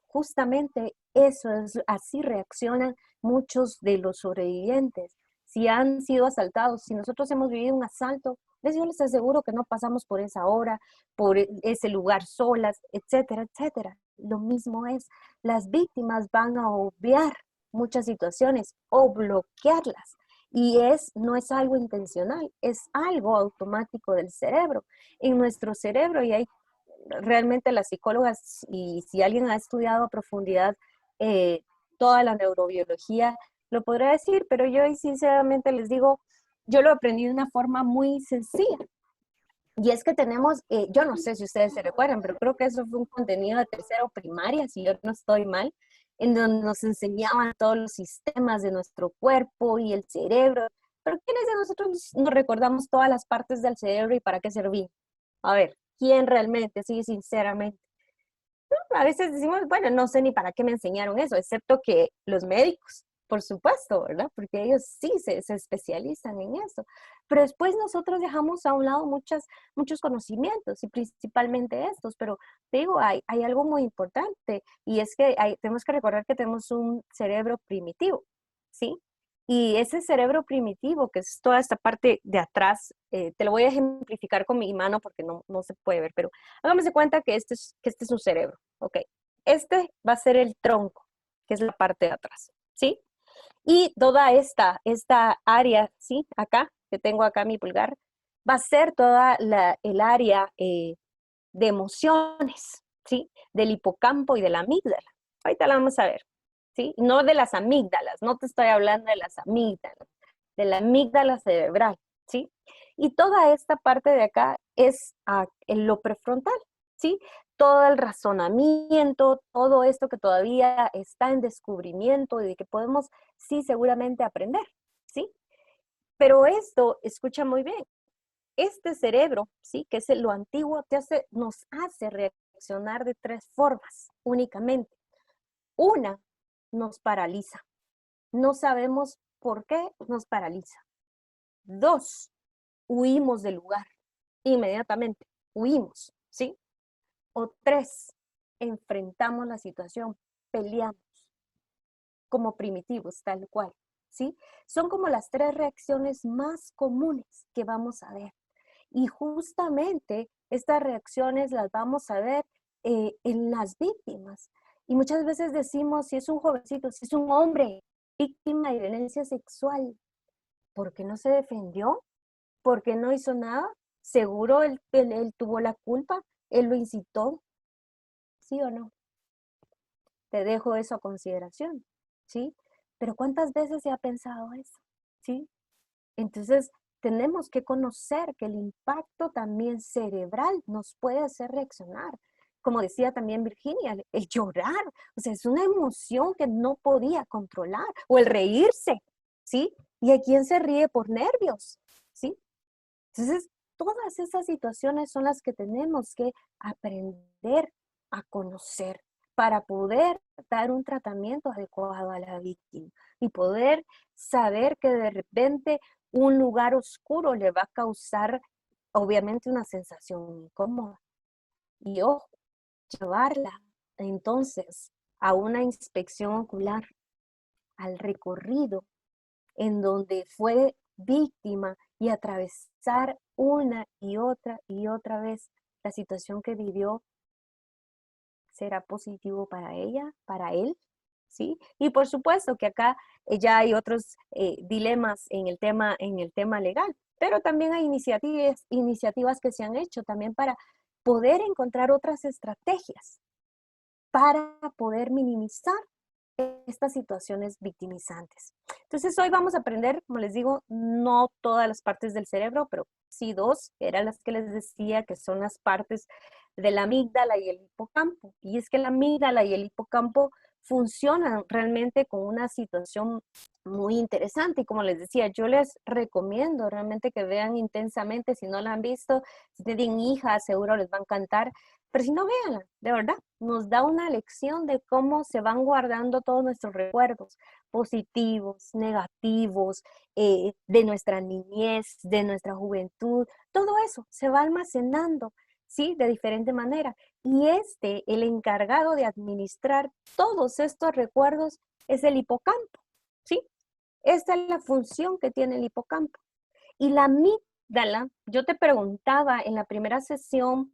justamente eso es, así reaccionan muchos de los sobrevivientes. Si han sido asaltados, si nosotros hemos vivido un asalto, yo les aseguro que no pasamos por esa hora, por ese lugar solas, etcétera, etcétera. Lo mismo es, las víctimas van a obviar muchas situaciones o bloquearlas. Y no es algo intencional, es algo automático del cerebro. En nuestro cerebro, y hay realmente las psicólogas, y si alguien ha estudiado a profundidad toda la neurobiología, lo podrá decir, pero yo sinceramente les digo, yo lo aprendí de una forma muy sencilla. Y es que tenemos, yo no sé si ustedes se recuerdan, pero creo que eso fue un contenido de tercero primaria, si yo no estoy mal, en donde nos enseñaban todos los sistemas de nuestro cuerpo y el cerebro. Pero ¿quiénes de nosotros nos recordamos todas las partes del cerebro y para qué servían? A ver, ¿quién realmente, sí, sinceramente? A veces decimos, bueno, no sé ni para qué me enseñaron eso, excepto que los médicos, por supuesto, ¿verdad? Porque ellos sí se especializan en eso. Pero después nosotros dejamos a un lado muchos conocimientos y principalmente estos. Pero te digo, hay algo muy importante y es que tenemos que recordar que tenemos un cerebro primitivo, ¿sí? Y ese cerebro primitivo, que es toda esta parte de atrás, te lo voy a ejemplificar con mi mano porque no se puede ver, pero hágame de cuenta que este es un cerebro, ¿ok? Este va a ser el tronco, que es la parte de atrás, ¿sí? Y toda esta área, ¿sí? Acá, que tengo acá mi pulgar, va a ser toda el área de emociones, ¿sí? Del hipocampo y de la amígdala. Ahorita la vamos a ver, ¿sí? No de las amígdalas, no te estoy hablando de las amígdalas, de la amígdala cerebral, ¿sí? Y toda esta parte de acá es en lo prefrontal, ¿sí? Todo el razonamiento, todo esto que todavía está en descubrimiento y de que podemos, sí, seguramente aprender, ¿sí? Pero esto, escucha muy bien, este cerebro, ¿sí? Que es lo antiguo, nos hace reaccionar de 3 formas únicamente. Una, nos paraliza. No sabemos por qué nos paraliza. 2, huimos del lugar. Inmediatamente, huimos, ¿sí? O 3, enfrentamos la situación, peleamos como primitivos, tal cual, ¿sí? Son como las 3 reacciones más comunes que vamos a ver. Y justamente estas reacciones las vamos a ver en las víctimas. Y muchas veces decimos, si es un jovencito, si es un hombre víctima de violencia sexual, ¿por qué no se defendió? ¿Por qué no hizo nada? Seguro él tuvo la culpa, él lo incitó, ¿sí o no? Te dejo eso a consideración, ¿sí? Pero ¿cuántas veces se ha pensado eso? ¿Sí? Entonces, tenemos que conocer que el impacto también cerebral nos puede hacer reaccionar. Como decía también Virginia, el llorar, o sea, es una emoción que no podía controlar, o el reírse, ¿sí? ¿Y a quién se ríe por nervios? ¿Sí? Entonces, todas esas situaciones son las que tenemos que aprender a conocer para poder dar un tratamiento adecuado a la víctima y poder saber que de repente un lugar oscuro le va a causar obviamente una sensación incómoda. Y ojo, llevarla entonces a una inspección ocular, al recorrido en donde fue víctima y atravesar una y otra vez la situación que vivió, ¿será positivo para ella, para él? ¿Sí? Y por supuesto que acá ya hay otros dilemas en el tema legal, pero también hay iniciativas que se han hecho también para poder encontrar otras estrategias para poder minimizar estas situaciones victimizantes. Entonces hoy vamos a aprender, como les digo, no todas las partes del cerebro, pero sí 2, que eran las que les decía que son las partes de la amígdala y el hipocampo. Y es que la amígdala y el hipocampo funcionan realmente con una situación muy interesante. Y como les decía, yo les recomiendo realmente que vean intensamente, si no la han visto, si tienen hijas, seguro les va a encantar. Pero si no, véanla, de verdad, nos da una lección de cómo se van guardando todos nuestros recuerdos, positivos, negativos, de nuestra niñez, de nuestra juventud, todo eso se va almacenando, ¿sí? De diferente manera. Y el encargado de administrar todos estos recuerdos es el hipocampo, ¿sí? Esta es la función que tiene el hipocampo. Y la amígdala, yo te preguntaba en la primera sesión,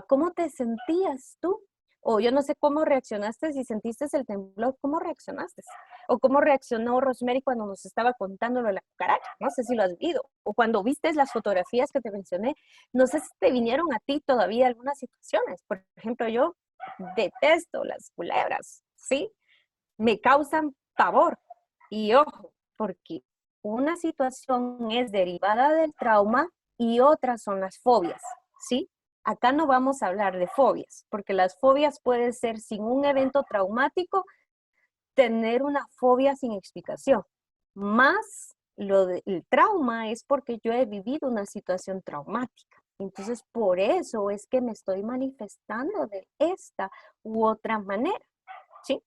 ¿cómo te sentías tú? O yo no sé cómo reaccionaste, si sentiste el temblor, ¿cómo reaccionaste? O cómo reaccionó Rosemary cuando nos estaba contando lo de la cucaracha, no sé si lo has visto. O cuando viste las fotografías que te mencioné, no sé si te vinieron a ti todavía algunas situaciones. Por ejemplo, yo detesto las culebras, ¿sí? Me causan pavor. Y ojo, porque una situación es derivada del trauma y otras son las fobias, ¿sí? Acá no vamos a hablar de fobias, porque las fobias pueden ser sin un evento traumático, tener una fobia sin explicación. Más el trauma es porque yo he vivido una situación traumática. Entonces, por eso es que me estoy manifestando de esta u otra manera, ¿sí?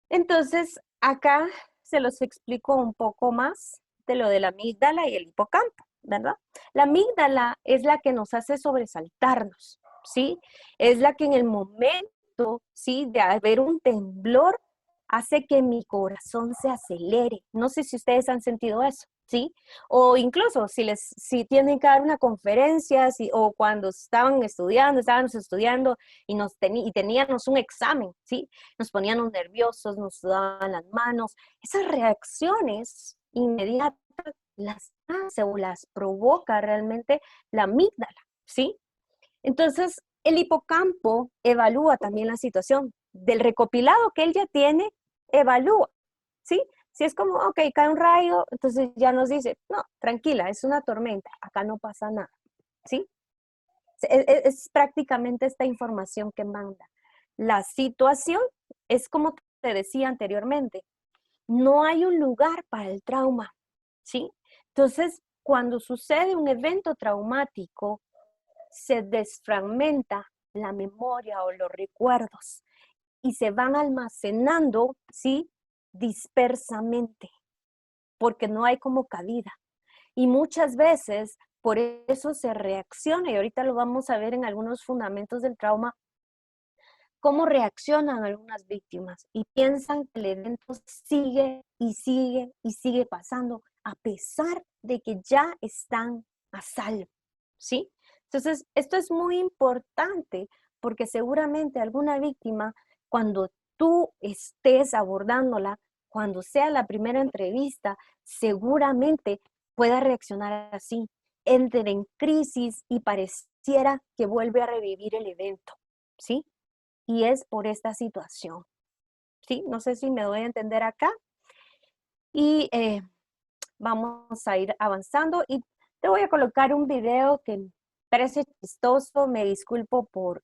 Entonces, acá se los explico un poco más de lo de la amígdala y el hipocampo, ¿verdad? La amígdala es la que nos hace sobresaltarnos, ¿sí? Es la que en el momento, ¿sí? De haber un temblor, hace que mi corazón se acelere. No sé si ustedes han sentido eso, ¿sí? O incluso si tienen que dar una conferencia, o cuando estábamos estudiando y teníamos un examen, ¿sí? Nos poníamos nerviosos, nos sudaban las manos. Esas reacciones inmediatas las hace o las provoca realmente la amígdala, ¿sí? Entonces, el hipocampo evalúa también la situación. Del recopilado que él ya tiene, evalúa, ¿sí? Si es como, ok, cae un rayo, entonces ya nos dice, no, tranquila, es una tormenta, acá no pasa nada, ¿sí? Es prácticamente esta información que manda. La situación es como te decía anteriormente, no hay un lugar para el trauma, ¿sí? Entonces, cuando sucede un evento traumático, se desfragmenta la memoria o los recuerdos y se van almacenando, ¿sí? Dispersamente, porque no hay como cabida. Y muchas veces, por eso se reacciona, y ahorita lo vamos a ver en algunos fundamentos del trauma, cómo reaccionan algunas víctimas y piensan que el evento sigue y sigue y sigue pasando a pesar de que ya están a salvo, ¿sí? Entonces, esto es muy importante porque seguramente alguna víctima, cuando tú estés abordándola, cuando sea la primera entrevista, seguramente pueda reaccionar así, entre en crisis y pareciera que vuelve a revivir el evento, ¿sí? Y es por esta situación, ¿sí? No sé si me doy a entender acá. Y vamos a ir avanzando y te voy a colocar un video que parece chistoso, me disculpo por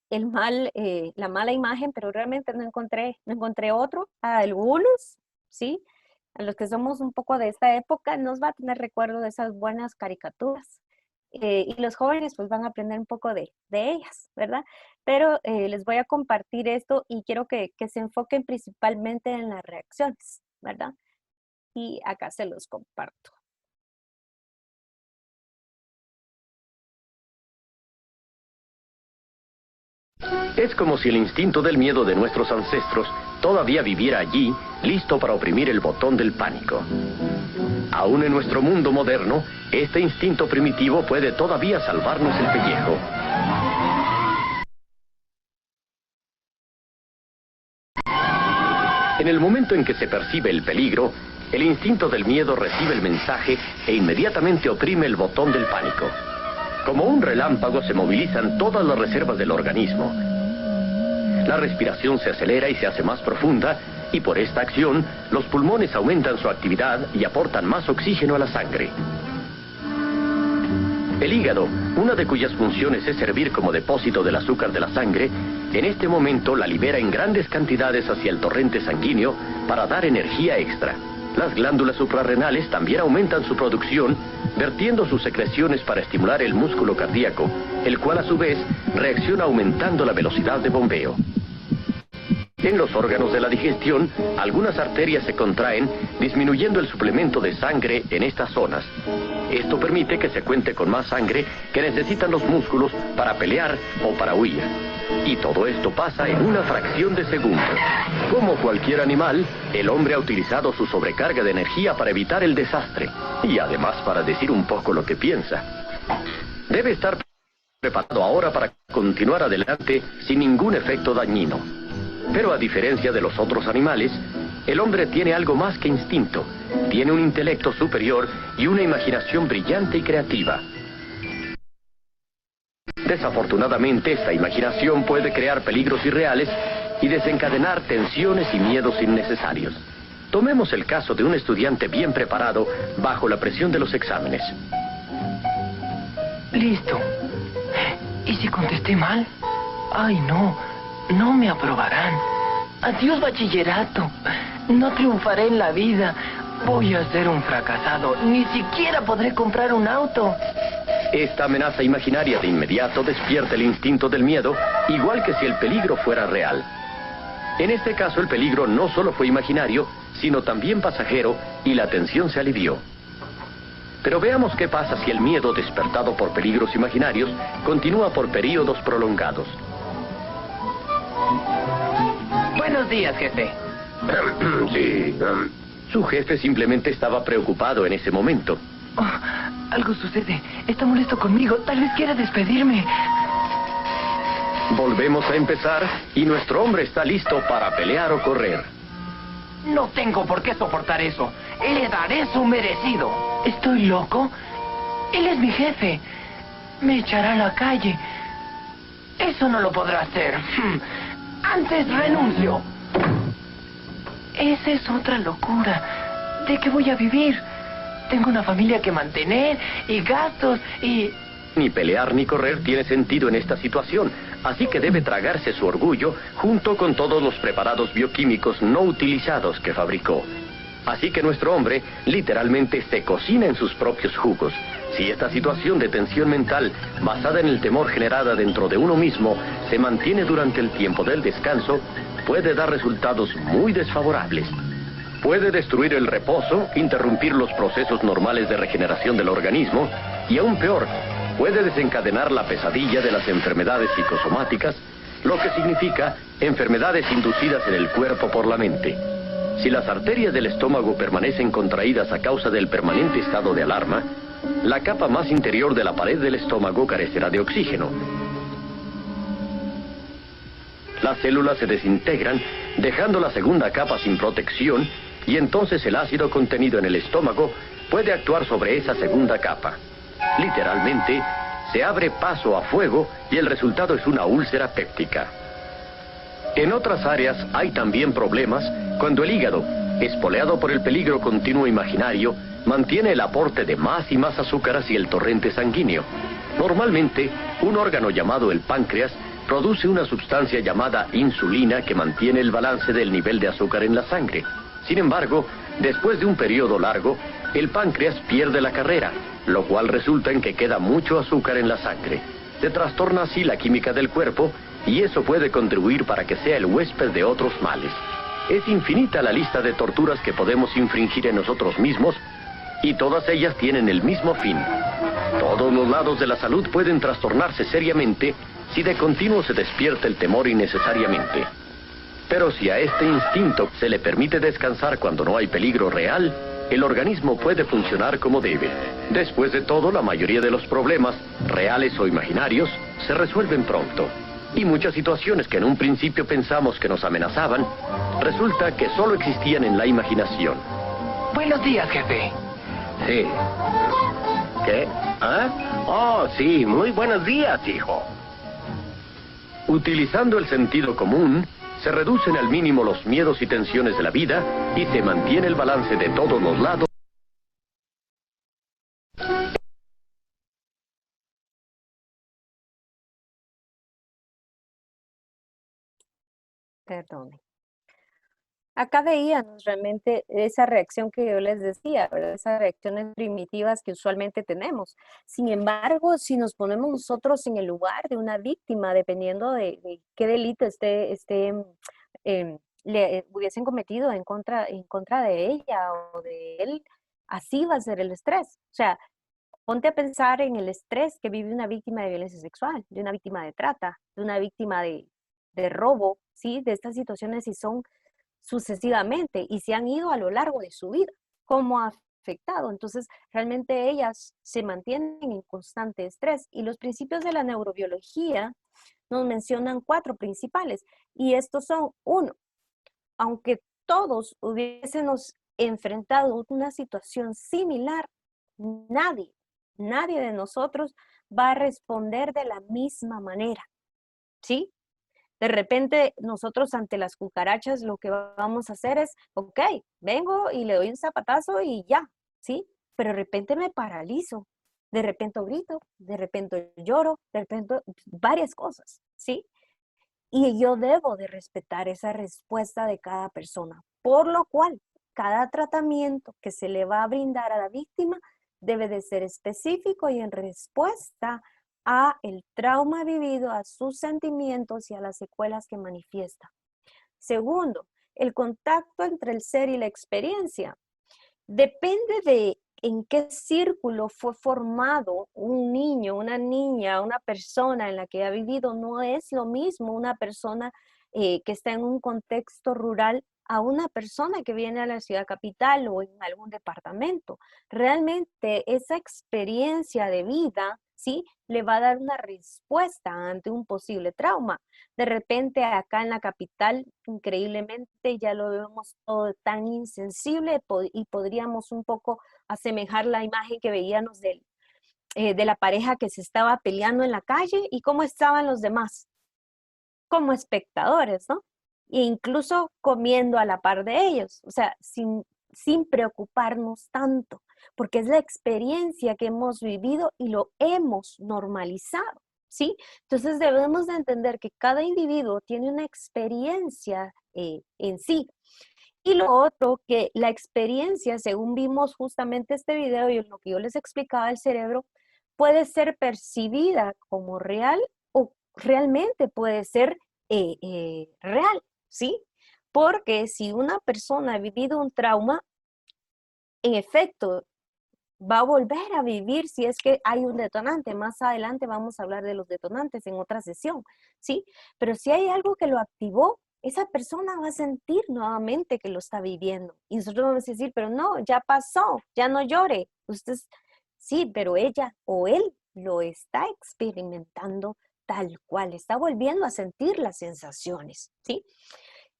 la mala imagen, pero realmente no encontré otro. A algunos, ¿sí? A los que somos un poco de esta época, nos va a tener recuerdo de esas buenas caricaturas. Y los jóvenes pues van a aprender un poco de ellas, ¿verdad? Pero les voy a compartir esto y quiero que se enfoquen principalmente en las reacciones, ¿verdad? Y acá se los comparto. Es como si el instinto del miedo de nuestros ancestros todavía viviera allí, listo para oprimir el botón del pánico. Aún en nuestro mundo moderno, este instinto primitivo puede todavía salvarnos el pellejo. En el momento en que se percibe el peligro, el instinto del miedo recibe el mensaje e inmediatamente oprime el botón del pánico. Como un relámpago se movilizan todas las reservas del organismo. La respiración se acelera y se hace más profunda, y por esta acción, los pulmones aumentan su actividad y aportan más oxígeno a la sangre. El hígado, una de cuyas funciones es servir como depósito del azúcar de la sangre, en este momento la libera en grandes cantidades hacia el torrente sanguíneo para dar energía extra. Las glándulas suprarrenales también aumentan su producción, vertiendo sus secreciones para estimular el músculo cardíaco, el cual a su vez reacciona aumentando la velocidad de bombeo. En los órganos de la digestión, algunas arterias se contraen, disminuyendo el suplemento de sangre en estas zonas. Esto permite que se cuente con más sangre que necesitan los músculos para pelear o para huir. Y todo esto pasa en una fracción de segundo. Como cualquier animal, el hombre ha utilizado su sobrecarga de energía para evitar el desastre y además para decir un poco lo que piensa. Debe estar preparado ahora para continuar adelante sin ningún efecto dañino. Pero a diferencia de los otros animales, el hombre tiene algo más que instinto. Tiene un intelecto superior y una imaginación brillante y creativa. Desafortunadamente, esta imaginación puede crear peligros irreales y desencadenar tensiones y miedos innecesarios. Tomemos el caso de un estudiante bien preparado bajo la presión de los exámenes. Listo. ¿Y si contesté mal? Ay, no. No me aprobarán. Adiós, bachillerato. No triunfaré en la vida. Voy a ser un fracasado. Ni siquiera podré comprar un auto. Esta amenaza imaginaria de inmediato despierta el instinto del miedo, igual que si el peligro fuera real. En este caso, el peligro no solo fue imaginario, sino también pasajero, y la tensión se alivió. Pero veamos qué pasa si el miedo despertado por peligros imaginarios continúa por períodos prolongados. Buenos días, jefe. Sí. Su jefe simplemente estaba preocupado en ese momento. Oh, algo sucede. Está molesto conmigo. Tal vez quiera despedirme. Volvemos a empezar y nuestro hombre está listo para pelear o correr. No tengo por qué soportar eso. Le daré su merecido. ¿Estoy loco? Él es mi jefe. Me echará a la calle. Eso no lo podrá hacer. Antes renuncio. Esa es otra locura. ¿De qué voy a vivir? Tengo una familia que mantener y gastos y... Ni pelear ni correr tiene sentido en esta situación, así que debe tragarse su orgullo junto con todos los preparados bioquímicos no utilizados que fabricó. Así que nuestro hombre literalmente se cocina en sus propios jugos. Si esta situación de tensión mental, basada en el temor generada dentro de uno mismo, se mantiene durante el tiempo del descanso, puede dar resultados muy desfavorables. Puede destruir el reposo, interrumpir los procesos normales de regeneración del organismo y, aún peor, puede desencadenar la pesadilla de las enfermedades psicosomáticas, lo que significa enfermedades inducidas en el cuerpo por la mente. Si las arterias del estómago permanecen contraídas a causa del permanente estado de alarma, la capa más interior de la pared del estómago carecerá de oxígeno. Las células se desintegran, dejando la segunda capa sin protección, y entonces el ácido contenido en el estómago puede actuar sobre esa segunda capa. Literalmente, se abre paso a fuego y el resultado es una úlcera péptica. En otras áreas hay también problemas cuando el hígado, espoleado por el peligro continuo imaginario, mantiene el aporte de más y más azúcar hacia el torrente sanguíneo. Normalmente, un órgano llamado el páncreas produce una sustancia llamada insulina que mantiene el balance del nivel de azúcar en la sangre. Sin embargo, después de un periodo largo, el páncreas pierde la carrera, lo cual resulta en que queda mucho azúcar en la sangre. Se trastorna así la química del cuerpo y eso puede contribuir para que sea el huésped de otros males. Es infinita la lista de torturas que podemos infringir en nosotros mismos y todas ellas tienen el mismo fin. Todos los lados de la salud pueden trastornarse seriamente si de continuo se despierta el temor innecesariamente. Pero si a este instinto se le permite descansar cuando no hay peligro real, el organismo puede funcionar como debe. Después de todo, la mayoría de los problemas, reales o imaginarios, se resuelven pronto. Y muchas situaciones que en un principio pensamos que nos amenazaban, resulta que solo existían en la imaginación. Buenos días, jefe. Sí. ¿Qué? ¿Ah? Oh, sí, muy buenos días, hijo. Utilizando el sentido común, se reducen al mínimo los miedos y tensiones de la vida y se mantiene el balance de todos los lados. Perdone. Acá veíamos realmente esa reacción que yo les decía, ¿verdad? Esas reacciones primitivas que usualmente tenemos. Sin embargo, si nos ponemos nosotros en el lugar de una víctima, dependiendo de qué delito esté le hubiesen cometido en contra de ella o de él, así va a ser el estrés. O sea, ponte a pensar en el estrés que vive una víctima de violencia sexual, de una víctima de trata, de una víctima de robo, ¿sí? De estas situaciones, y son sucesivamente y se han ido a lo largo de su vida. ¿Cómo ha afectado? Entonces, realmente ellas se mantienen en constante estrés, y los principios de la neurobiología nos mencionan 4 principales, y estos son: 1, aunque todos hubiésemos enfrentado una situación similar, nadie de nosotros va a responder de la misma manera, ¿sí? De repente nosotros ante las cucarachas lo que vamos a hacer es, ok, vengo y le doy un zapatazo y ya, ¿sí? Pero de repente me paralizo, de repente grito, de repente lloro, de repente varias cosas, ¿sí? Y yo debo de respetar esa respuesta de cada persona, por lo cual cada tratamiento que se le va a brindar a la víctima debe de ser específico y en respuesta a el trauma vivido, a sus sentimientos y a las secuelas que manifiesta. Segundo, el contacto entre el ser y la experiencia. Depende de en qué círculo fue formado un niño, una niña, una persona en la que ha vivido. No es lo mismo una persona que está en un contexto rural a una persona que viene a la ciudad capital o en algún departamento. Realmente esa experiencia de vida, ¿sí?, le va a dar una respuesta ante un posible trauma. De repente acá en la capital, increíblemente, ya lo vemos todo tan insensible, y podríamos un poco asemejar la imagen que veíamos de la pareja que se estaba peleando en la calle, y cómo estaban los demás, como espectadores, ¿no? E incluso comiendo a la par de ellos, o sea, sin preocuparnos tanto, porque es la experiencia que hemos vivido y lo hemos normalizado, ¿sí? Entonces debemos de entender que cada individuo tiene una experiencia en sí. Y lo otro, que la experiencia, según vimos justamente este video y lo que yo les explicaba del cerebro, puede ser percibida como real o realmente puede ser real, ¿sí? Porque si una persona ha vivido un trauma, en efecto, va a volver a vivir si es que hay un detonante. Más adelante vamos a hablar de los detonantes en otra sesión, ¿sí? Pero si hay algo que lo activó, esa persona va a sentir nuevamente que lo está viviendo. Y nosotros vamos a decir, pero no, ya pasó, ya no llore. Usted, sí, pero ella o él lo está experimentando tal cual, está volviendo a sentir las sensaciones, ¿sí?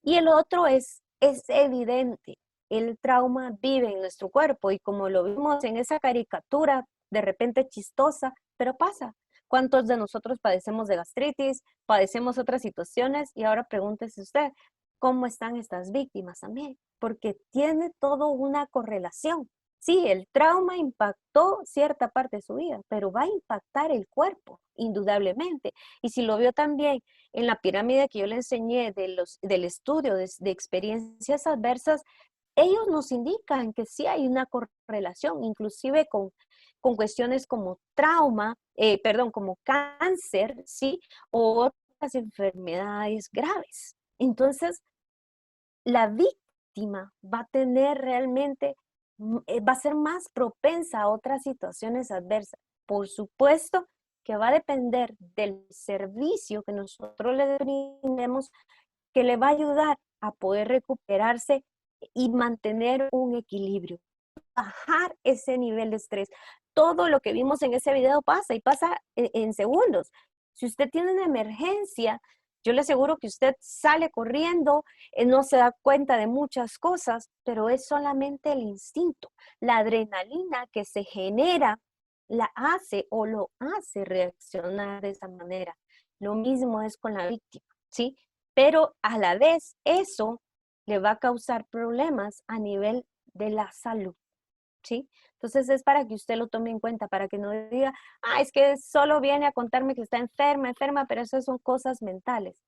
Y el otro es evidente, el trauma vive en nuestro cuerpo, y como lo vimos en esa caricatura, de repente chistosa, pero pasa. ¿Cuántos de nosotros padecemos de gastritis, padecemos otras situaciones? Y ahora pregúntese usted, ¿cómo están estas víctimas también? Porque tiene todo una correlación. Sí, el trauma impactó cierta parte de su vida, pero va a impactar el cuerpo, indudablemente. Y si lo vio también en la pirámide que yo le enseñé del estudio de experiencias adversas, ellos nos indican que sí hay una correlación, inclusive con cuestiones como como cáncer, ¿sí? O otras enfermedades graves. Entonces, la víctima va a tener realmente, va a ser más propensa a otras situaciones adversas. Por supuesto que va a depender del servicio que nosotros le brindemos, que le va a ayudar a poder recuperarse y mantener un equilibrio, bajar ese nivel de estrés. Todo lo que vimos en ese video pasa, y pasa en segundos. Si usted tiene una emergencia, yo le aseguro que usted sale corriendo, no se da cuenta de muchas cosas, pero es solamente el instinto. La adrenalina que se genera la hace o lo hace reaccionar de esa manera. Lo mismo es con la víctima, ¿sí? Pero a la vez eso le va a causar problemas a nivel de la salud, ¿sí? Entonces es para que usted lo tome en cuenta, para que no diga, es que solo viene a contarme que está enferma, pero eso son cosas mentales.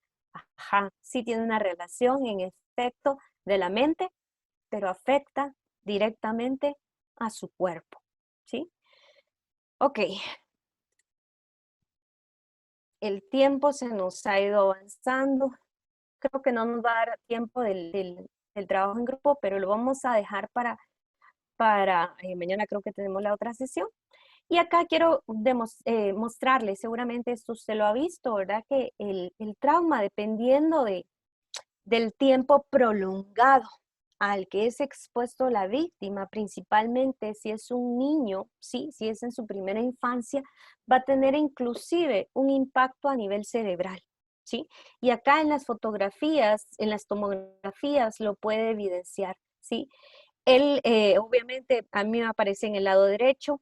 Ajá, sí tiene una relación en efecto de la mente, pero afecta directamente a su cuerpo, ¿sí? Ok. El tiempo se nos ha ido avanzando. creo que no nos va a dar tiempo del trabajo en grupo, pero lo vamos a dejar para mañana creo que tenemos la otra sesión. Y acá quiero mostrarles, seguramente esto usted lo ha visto, ¿verdad? Que el trauma, dependiendo del tiempo prolongado al que es expuesto la víctima, principalmente si es un niño, ¿sí? Si es en su primera infancia, va a tener inclusive un impacto a nivel cerebral, ¿sí? Y acá en las fotografías, en las tomografías lo puede evidenciar, ¿sí? Él, obviamente, a mí me aparece en el lado derecho,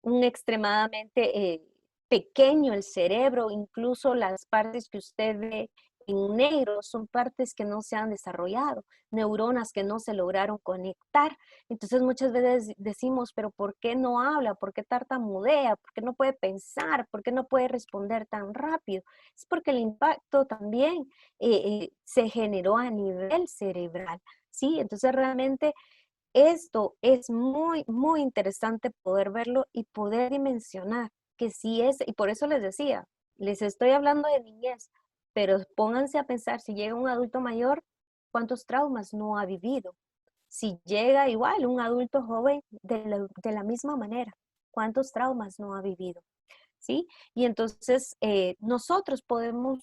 un extremadamente pequeño el cerebro, incluso las partes que usted ve en negro son partes que no se han desarrollado, neuronas que no se lograron conectar. Entonces muchas veces decimos, pero ¿por qué no habla? ¿Por qué tartamudea? ¿Por qué no puede pensar? ¿Por qué no puede responder tan rápido? Es porque el impacto también se generó a nivel cerebral, ¿sí? Entonces realmente esto es muy, muy interesante poder verlo y poder dimensionar que si es, y por eso les decía, les estoy hablando de niñez, pero pónganse a pensar, si llega un adulto mayor, ¿cuántos traumas no ha vivido? Si llega igual un adulto joven, de la misma manera, ¿cuántos traumas no ha vivido? ¿Sí? Y entonces nosotros podemos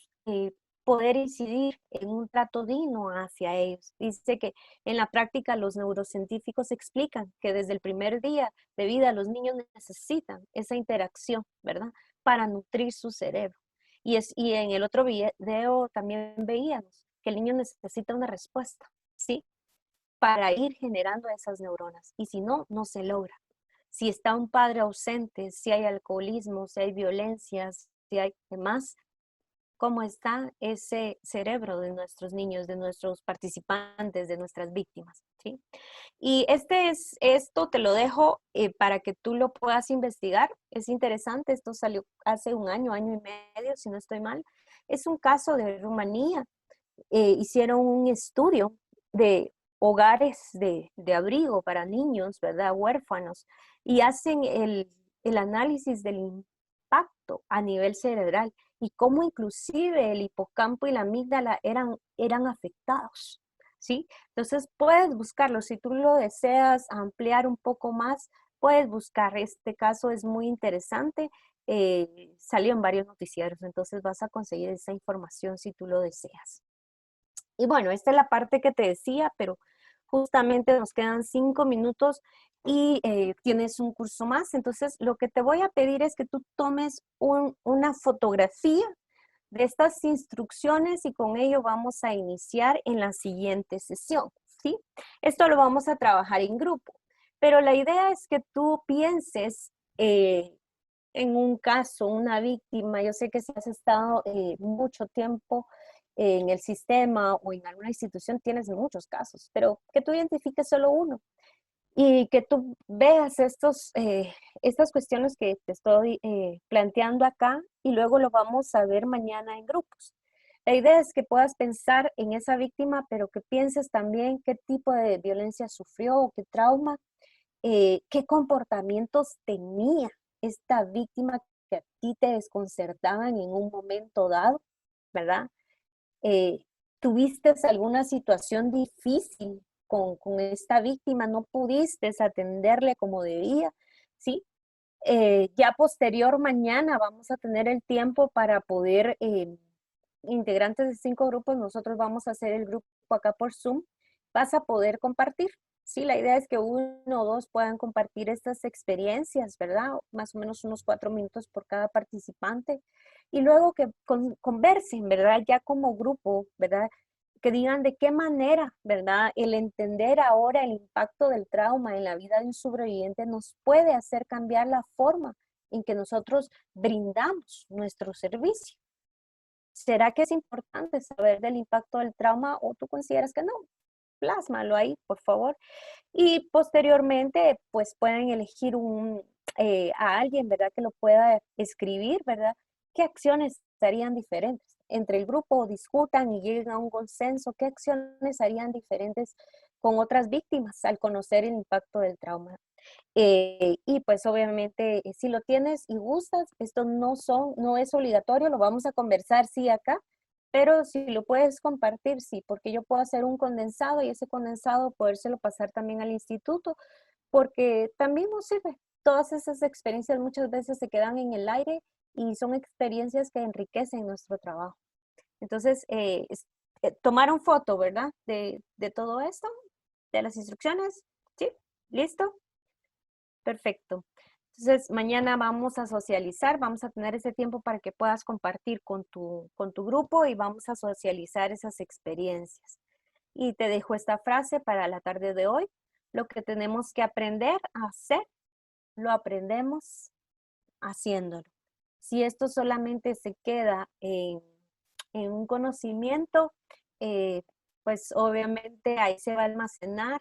poder incidir en un trato digno hacia ellos. Dice que en la práctica los neurocientíficos explican que desde el primer día de vida los niños necesitan esa interacción, ¿verdad? Para nutrir su cerebro. Y en el otro video también veíamos que el niño necesita una respuesta, ¿sí? Para ir generando esas neuronas. Y si no, no se logra. Si está un padre ausente, si hay alcoholismo, si hay violencias, si hay demás, cómo está ese cerebro de nuestros niños, de nuestros participantes, de nuestras víctimas, ¿sí? Y esto te lo dejo para que tú lo puedas investigar. Es interesante, esto salió hace un año y medio, si no estoy mal. Es un caso de Rumanía. Hicieron un estudio de hogares de abrigo para niños, ¿verdad? Huérfanos, y hacen el análisis del impacto a nivel cerebral y cómo inclusive el hipocampo y la amígdala eran afectados, ¿sí? Entonces puedes buscarlo, si tú lo deseas ampliar un poco más, puedes buscar, este caso es muy interesante, salió en varios noticieros, entonces vas a conseguir esa información si tú lo deseas. Y bueno, esta es la parte que te decía, pero justamente nos quedan 5 minutos y tienes un curso más. Entonces, lo que te voy a pedir es que tú tomes una fotografía de estas instrucciones y con ello vamos a iniciar en la siguiente sesión, ¿sí? Esto lo vamos a trabajar en grupo, pero la idea es que tú pienses en un caso, una víctima. Yo sé que si has estado mucho tiempo en el sistema o en alguna institución tienes muchos casos, pero que tú identifiques solo uno y que tú veas estas cuestiones que te estoy planteando acá y luego lo vamos a ver mañana en grupos. La idea es que puedas pensar en esa víctima, pero que pienses también qué tipo de violencia sufrió o qué trauma, qué comportamientos tenía esta víctima que a ti te desconcertaban en un momento dado, ¿verdad? ¿Tuviste alguna situación difícil con esta víctima? ¿No pudiste atenderle como debía? ¿Sí? Ya posterior mañana vamos a tener el tiempo para poder, integrantes de 5 grupos, nosotros vamos a hacer el grupo acá por Zoom, vas a poder compartir. Sí, la idea es que 1 o 2 puedan compartir estas experiencias, ¿verdad? Más o menos unos 4 minutos por cada participante. Y luego que conversen, ¿verdad? Ya como grupo, ¿verdad? Que digan de qué manera, ¿verdad? El entender ahora el impacto del trauma en la vida de un sobreviviente nos puede hacer cambiar la forma en que nosotros brindamos nuestro servicio. ¿Será que es importante saber del impacto del trauma o tú consideras que no? Plásmalo ahí, por favor. Y posteriormente, pues pueden elegir a alguien, ¿verdad? Que lo pueda escribir, ¿verdad? ¿Qué acciones harían diferentes? Entre el grupo discutan y lleguen a un consenso, ¿qué acciones harían diferentes con otras víctimas al conocer el impacto del trauma? Y pues obviamente, si lo tienes y gustas, esto no es obligatorio, lo vamos a conversar sí acá, pero si lo puedes compartir, sí, porque yo puedo hacer un condensado y ese condensado podérselo pasar también al instituto, porque también nos sirve. Todas esas experiencias muchas veces se quedan en el aire y son experiencias que enriquecen nuestro trabajo. Entonces, tomaron foto, ¿verdad? De todo esto, de las instrucciones, ¿sí? ¿Listo? Perfecto. Entonces, mañana vamos a socializar, vamos a tener ese tiempo para que puedas compartir con tu grupo y vamos a socializar esas experiencias. Y te dejo esta frase para la tarde de hoy. Lo que tenemos que aprender a hacer, lo aprendemos haciéndolo. Si esto solamente se queda en un conocimiento, pues obviamente ahí se va a almacenar,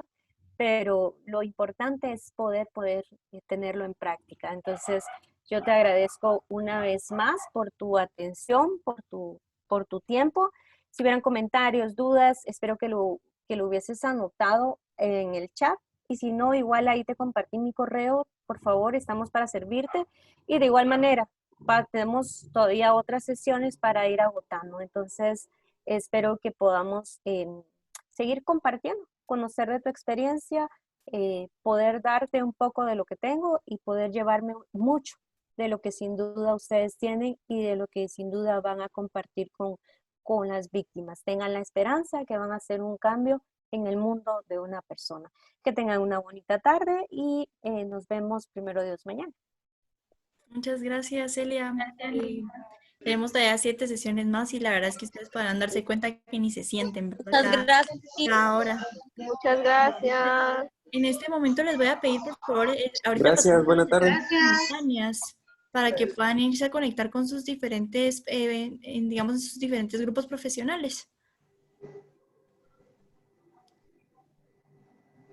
pero lo importante es poder tenerlo en práctica. Entonces, yo te agradezco una vez más por tu atención, por tu tiempo. Si hubieran comentarios, dudas, espero que lo hubieses anotado en el chat. Y si no, igual ahí te compartí mi correo. Por favor, estamos para servirte. Y de igual manera, tenemos todavía otras sesiones para ir agotando. Entonces, espero que podamos seguir compartiendo, conocer de tu experiencia, poder darte un poco de lo que tengo y poder llevarme mucho de lo que sin duda ustedes tienen y de lo que sin duda van a compartir con las víctimas. Tengan la esperanza que van a hacer un cambio en el mundo de una persona. Que tengan una bonita tarde y nos vemos primero Dios mañana. Muchas gracias, Celia. Tenemos todavía 7 sesiones más y la verdad es que ustedes podrán darse cuenta que ni se sienten, ¿verdad? Muchas gracias. Cada hora. Muchas gracias. En este momento les voy a pedir, por favor, ahorita Gracias, buena tarde. simultáneas para que puedan irse a conectar con sus diferentes, digamos, en sus diferentes grupos profesionales.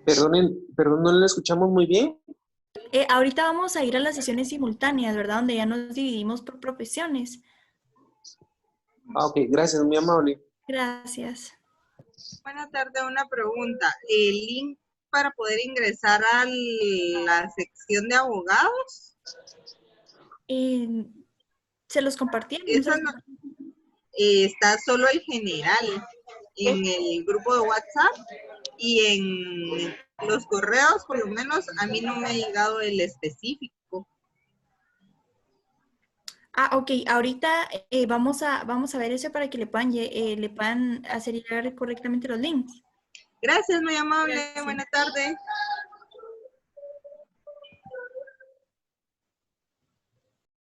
Perdón, no le escuchamos muy bien. Ahorita vamos a ir a las sesiones simultáneas, ¿verdad? Donde ya nos dividimos por profesiones. Ah, ok, gracias, muy amable. Gracias. Buenas tardes, una pregunta. ¿El link para poder ingresar a la sección de abogados? Se los compartí. Eso no, está solo el general en el grupo de WhatsApp y en los correos, por lo menos a mí no me ha llegado el específico. Ah, ok. Ahorita vamos a ver eso para que le puedan hacer llegar correctamente los links. Gracias, muy amable. Gracias. Buena tarde.